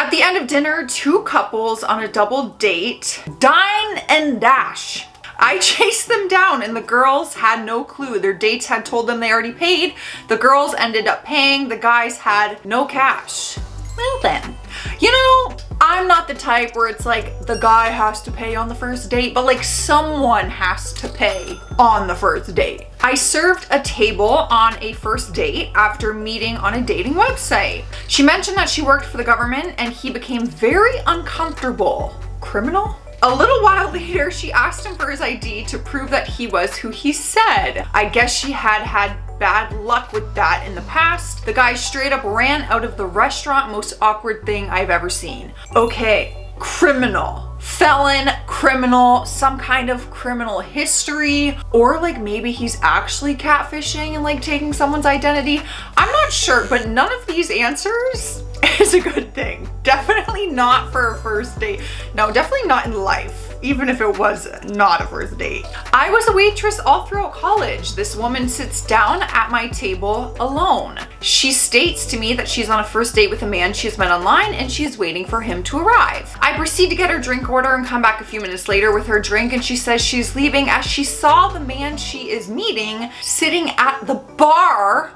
At the end of dinner, two couples on a double date, dine and dash. I chased them down and the girls had no clue. Their dates had told them they already paid. The girls ended up paying. The guys had no cash. Well then, you know, I'm not the type where it's like the guy has to pay on the first date, but like someone has to pay on the first date. I served a table on a first date after meeting on a dating website. She mentioned that she worked for the government and he became very uncomfortable. Criminal? A little while later, she asked him for his ID to prove that he was who he said. I guess she had bad luck with that in the past. The guy straight up ran out of the restaurant. Most awkward thing I've ever seen. Okay, criminal. Felon, criminal, some kind of criminal history, or like maybe he's actually catfishing and like taking someone's identity. I'm not sure, but none of these answers is a good thing. Definitely not for a first date. No, definitely not in life, even if it was not a first date. I was a waitress all throughout college. This woman sits down at my table alone. She states to me that she's on a first date with a man she has met online and she's waiting for him to arrive. I proceed to get her drink order and come back a few minutes later with her drink, and she says she's leaving as she saw the man she is meeting sitting at the bar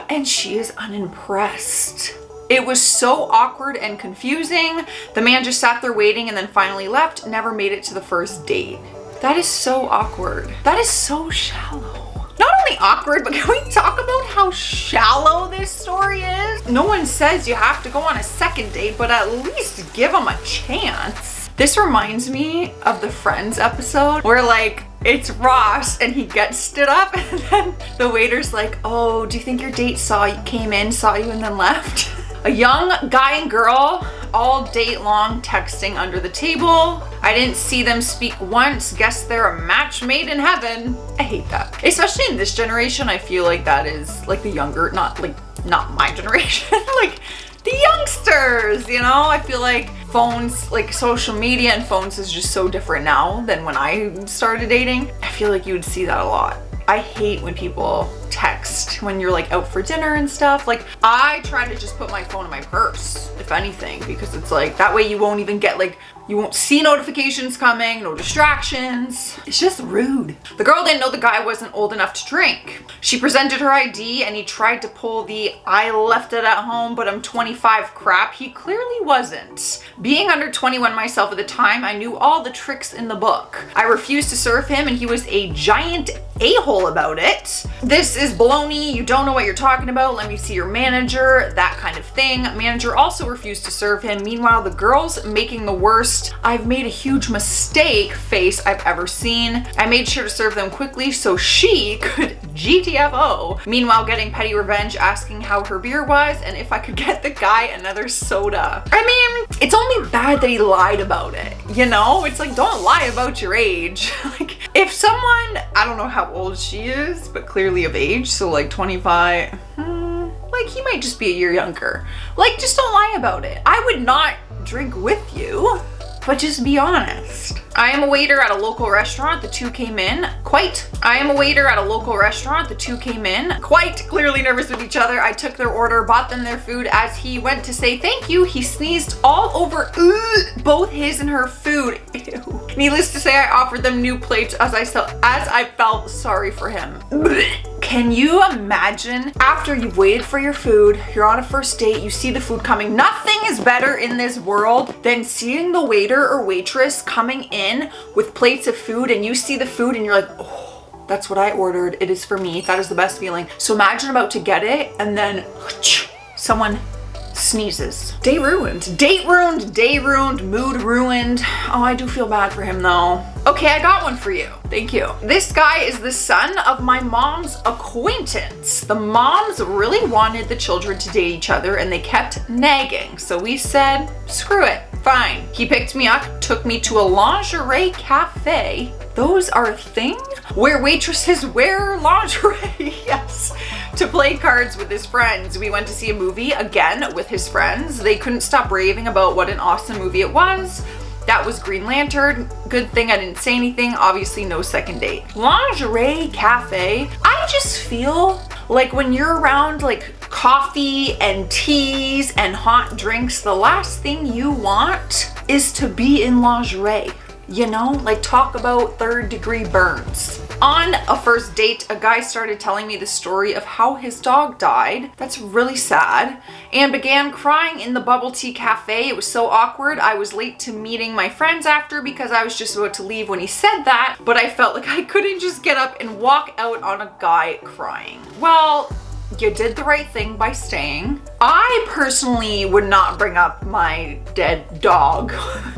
and she is unimpressed. It was so awkward and confusing. The man just sat there waiting and then finally left, never made it to the first date. That is so awkward. That is so shallow. Not only awkward, but can we talk about how shallow this story is? No one says you have to go on a second date, but at least give them a chance. This reminds me of the Friends episode where like it's Ross and he gets stood up and then the waiter's like, oh, do you think your date came in, saw you and then left? A young guy and girl all date long texting under the table. I didn't see them speak once. Guess they're a match made in heaven. I hate that. Especially in this generation, I feel like that is like the younger, not my generation, like the youngsters, you know? I feel like phones, like social media and phones is just so different now than when I started dating. I feel like you would see that a lot. I hate when people text when you're like out for dinner and stuff. Like I try to just put my phone in my purse, if anything, because it's like that way you won't even get like, you won't see notifications coming, no distractions. It's just rude. The girl didn't know the guy wasn't old enough to drink. She presented her ID and he tried to pull the I left it at home but I'm 25 crap. He clearly wasn't. Being under 21 myself at the time, I knew all the tricks in the book. I refused to serve him and he was a giant a-hole about it. This is baloney, you don't know what you're talking about, let me see your manager, that kind of thing. Manager also refused to serve him. Meanwhile, the girl's making the worst I've made a huge mistake face I've ever seen. I made sure to serve them quickly so she could GTFO. Meanwhile, getting petty revenge, asking how her beer was and if I could get the guy another soda. I mean, it's only bad that he lied about it, you know? It's like, don't lie about your age. Like, if someone, I don't know how old she is, but clearly of age, so like 25, like he might just be a year younger. Like, just don't lie about it. I would not drink with you, but just be honest. I am a waiter at a local restaurant. The two came in quite clearly nervous with each other. I took their order, bought them their food. As he went to say thank you, he sneezed all over both his and her food. Ew. Needless to say, I offered them new plates as I felt sorry for him. Can you imagine after you've waited for your food, you're on a first date, you see the food coming. Nothing is better in this world than seeing the waiter or waitress coming in with plates of food and you see the food and you're like, oh, that's what I ordered. It is for me. That is the best feeling. So imagine about to get it and then someone sneezes. Day ruined. Date ruined, day ruined, mood ruined. Oh, I do feel bad for him though. Okay, I got one for you. Thank you. This guy is the son of my mom's acquaintance. The moms really wanted the children to date each other and they kept nagging. So we said, screw it, fine. He picked me up, took me to a lingerie cafe. Those are a thing? Where waitresses wear lingerie, yes. To play cards with his friends. We went to see a movie, again, with his friends. They couldn't stop raving about what an awesome movie it was. That was Green Lantern. Good thing I didn't say anything. Obviously no second date. Lingerie cafe. I just feel like when you're around like coffee and teas and hot drinks, the last thing you want is to be in lingerie. You know, like talk about third-degree burns. On a first date, a guy started telling me the story of how his dog died. That's really sad. And began crying in the bubble tea cafe. It was so awkward. I was late to meeting my friends after because I was just about to leave when he said that, but I felt like I couldn't just get up and walk out on a guy crying. Well, you did the right thing by staying. I personally would not bring up my dead dog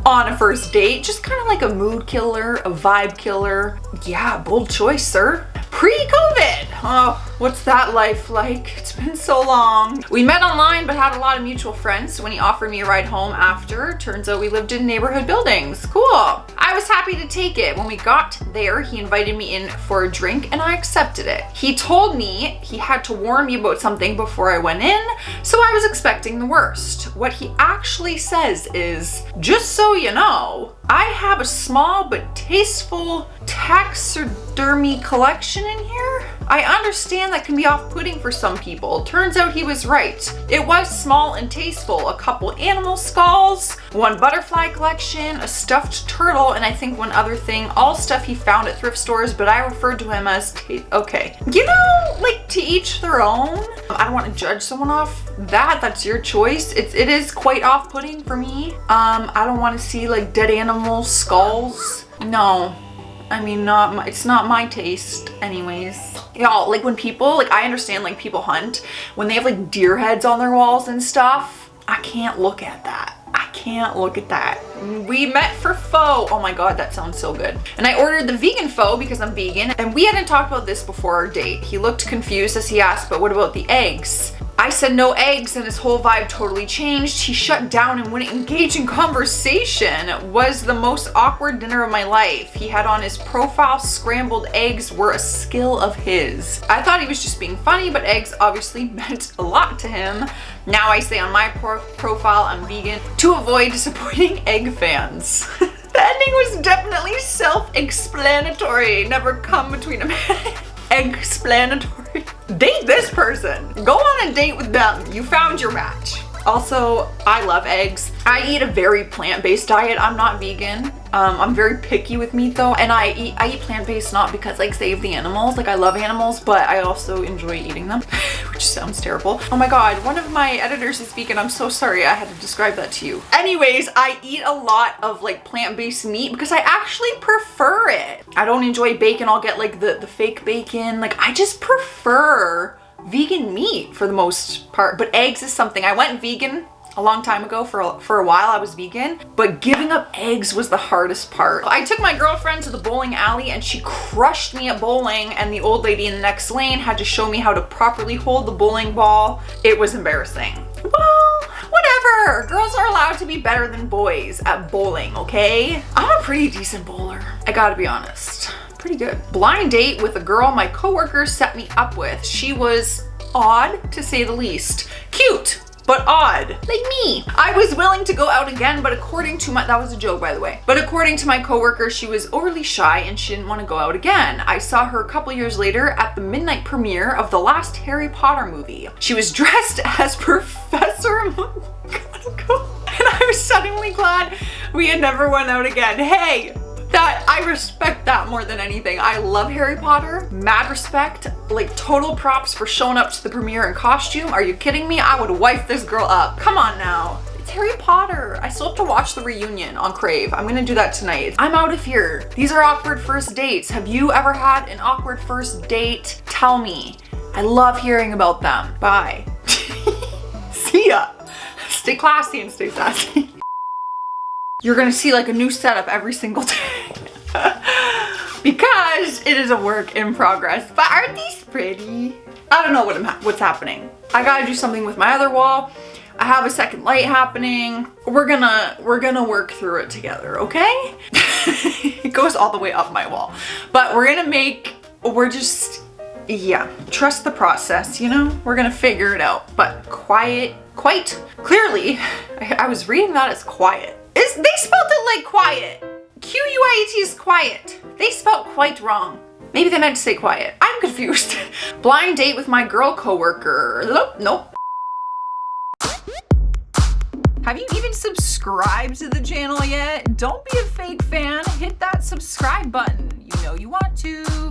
on a first date. Just kind of like a mood killer, a vibe killer. Yeah, bold choice, sir. Pre-COVID. Oh, what's that life like? It's been so long. We met online but had a lot of mutual friends. So when he offered me a ride home after, turns out we lived in neighborhood buildings. Cool. I was happy to take it. When we got there, he invited me in for a drink and I accepted it. He told me he had to warn me about something before I went in, so I was expecting the worst. What he actually says is, just so you know, I have a small but tasteful taxidermy collection in here. I understand that can be off-putting for some people. Turns out he was right. It was small and tasteful. A couple animal skulls, one butterfly collection, a stuffed turtle, and I think one other thing. All stuff he found at thrift stores, but I referred to him as okay. You know, like to each their own. I don't want to judge someone off that. That's your choice. It is quite off-putting for me. I don't want to see like dead animal skulls. No. I mean, it's not my taste anyways. Y'all, like when people, like I understand like people hunt, when they have like deer heads on their walls and stuff, I can't look at that. I can't look at that. We met for pho. Oh my God, that sounds so good. And I ordered the vegan pho because I'm vegan, and we hadn't talked about this before our date. He looked confused as he asked, but what about the eggs? I said no eggs and his whole vibe totally changed. He shut down and wouldn't engage in conversation. It was the most awkward dinner of my life. He had on his profile scrambled eggs were a skill of his. I thought he was just being funny, but eggs obviously meant a lot to him. Now I say on my profile I'm vegan to avoid disappointing egg fans. The ending was definitely self-explanatory. Never come between a man. Explanatory. Date this person. Go on a date with them. You found your match. Also, I love eggs. I eat a very plant-based diet. I'm not vegan. I'm very picky with meat though, and I eat plant-based not because like save the animals, like I love animals, but I also enjoy eating them, which sounds terrible. Oh my God, one of my editors is vegan. I'm so sorry I had to describe that to you. Anyways, I eat a lot of like plant-based meat because I actually prefer it. I don't enjoy bacon. I'll get like the fake bacon. Like I just prefer vegan meat for the most part, but eggs is something. I went vegan a long time ago. For a while I was vegan, but giving up eggs was the hardest part. I took my girlfriend to the bowling alley and she crushed me at bowling, and the old lady in the next lane had to show me how to properly hold the bowling ball. It was embarrassing. Well, whatever. Girls are allowed to be better than boys at bowling, okay? I'm a pretty decent bowler, I gotta be honest. Pretty good. Blind date with a girl my coworker set me up with. She was odd to say the least. Cute, but odd, like me. I was willing to go out again, but according to that was a joke by the way, but according to my coworker, she was overly shy and she didn't want to go out again. I saw her a couple years later at the midnight premiere of the last Harry Potter movie. She was dressed as Professor McGonagall, and I was suddenly glad we had never went out again. Hey, that I respect that more than anything. I love Harry Potter, mad respect, like total props for showing up to the premiere in costume. Are you kidding me? I would wife this girl up. Come on now. It's Harry Potter. I still have to watch the reunion on Crave. I'm gonna do that tonight. I'm out of here. These are awkward first dates. Have you ever had an awkward first date? Tell me. I love hearing about them. Bye. See ya. Stay classy and stay sassy. You're gonna see like a new setup every single day because it is a work in progress. But aren't these pretty? I don't know what's happening. I gotta do something with my other wall. I have a second light happening. We're gonna work through it together, okay? It goes all the way up my wall, but yeah, trust the process, you know? We're gonna figure it out. But quite clearly, I was reading that as quiet. They spelled it like quiet. Q-U-I-E-T is quiet. They spelled quite wrong. Maybe they meant to say quiet. I'm confused. Blind date with my girl coworker. Nope. Have you even subscribed to the channel yet? Don't be a fake fan. Hit that subscribe button. You know you want to.